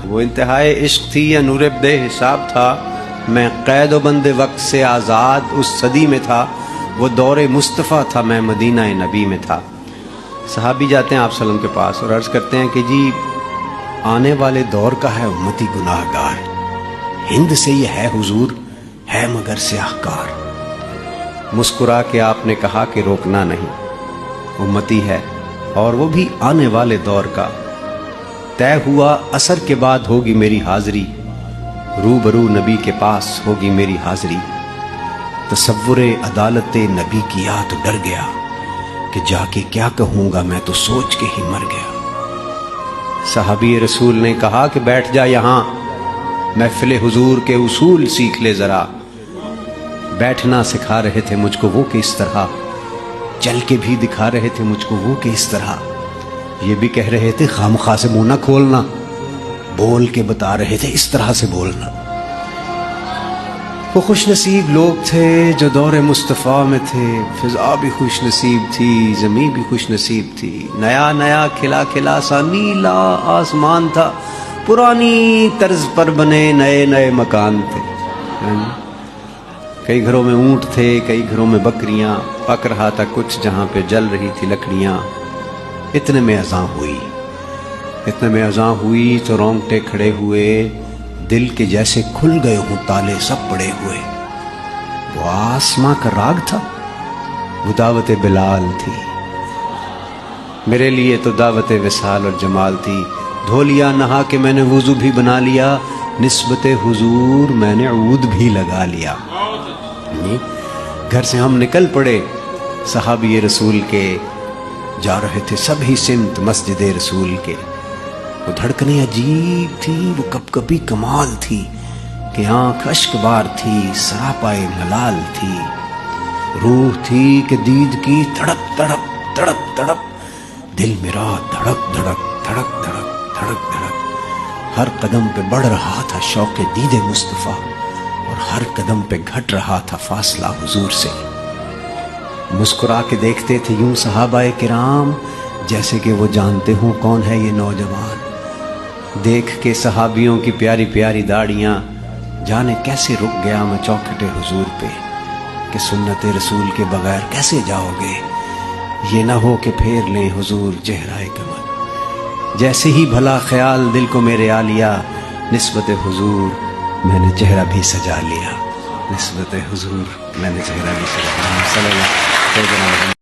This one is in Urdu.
وہ انتہائے عشق تھی یا نور بے حساب تھا، میں قید و بند وقت سے آزاد اس صدی میں تھا، وہ دور مصطفیٰ تھا، میں مدینہ نبی میں تھا۔ صحابی جاتے ہیں آپ صلی اللہ علیہ وسلم کے پاس اور عرض کرتے ہیں کہ جی آنے والے دور کا ہے امتی گناہ گار، ہند سے یہ ہے حضور، ہے مگر سیاہ کار۔ مسکرا کے آپ نے کہا کہ روکنا نہیں، امتی ہے اور وہ بھی آنے والے دور کا، طے ہوا عصر کے بعد ہوگی میری حاضری، روبرو نبی کے پاس ہوگی میری حاضری۔ تصور عدالت نبی کیا تو ڈر گیا کہ جا کے کیا کہوں گا، میں تو سوچ کے ہی مر گیا۔ صحابی رسول نے کہا کہ بیٹھ جا یہاں، محفل حضور کے اصول سیکھ لے ذرا۔ بیٹھنا سکھا رہے تھے مجھ کو وہ کہ اس طرح، چل کے بھی دکھا رہے تھے مجھ کو وہ کہ اس طرح، یہ بھی کہہ رہے تھے خامخواہ سے منہ نہ کھولنا، بول کے بتا رہے تھے اس طرح سے بولنا۔ وہ خوش نصیب لوگ تھے جو دور مصطفیٰ میں تھے، فضا بھی خوش نصیب تھی، زمین بھی خوش نصیب تھی، نیا نیا کھلا کھلا سا نیلا آسمان تھا، پرانی طرز پر بنے نئے نئے مکان تھے۔ کئی گھروں میں اونٹ تھے، کئی گھروں میں بکریاں، پک رہا تھا کچھ جہاں پہ جل رہی تھی لکڑیاں۔ اتنے میں اذان ہوئی تو رونگٹے کھڑے ہوئے، دل کے جیسے کھل گئے ہوں تالے سب پڑے ہوئے۔ وہ آسماں کا راگ تھا، وہ دعوت بلال تھی، میرے لیے تو دعوت وصال اور جمال تھی۔ دھو لیا نہا کے میں نے وضو بھی بنا لیا، نسبت حضور میں نے عود بھی لگا لیا۔ گھر سے ہم نکل پڑے صحابی رسول کے، جا رہے تھے سب ہی سمت مسجد رسول کے۔ وہ دھڑکنیں عجیب تھی، وہ کپ کپی کمال تھی، کہ آنکھ اشک بار تھی، سراپائے ملال تھی، روح تھی کہ دید کی تڑپ تڑپ تڑپ تڑپ، دل میرا دھڑک دھڑک دھڑک دھڑک دھڑک دھڑک، ہر قدم پہ بڑھ رہا تھا شوق دید مصطفیٰ، اور ہر قدم پہ گھٹ رہا تھا فاصلہ حضور سے۔ مسکرا کے دیکھتے تھے یوں صحابہ کرام، جیسے کہ وہ جانتے ہوں کون ہے یہ نوجوان۔ دیکھ کے صحابیوں کی پیاری پیاری داڑیاں، جانے کیسے رک گیا میں چوکھٹے حضور پہ، کہ سنت رسول کے بغیر کیسے جاؤ گے، یہ نہ ہو کہ پھیر لیں حضور چہرہ کمل۔ جیسے ہی بھلا خیال دل کو میرے آ لیا، نسبت حضور میں نے چہرہ بھی سجا لیا، نسبت حضور میں نے چہرہ بھی سجا لیا۔ صلی اللہ علیہ وسلم۔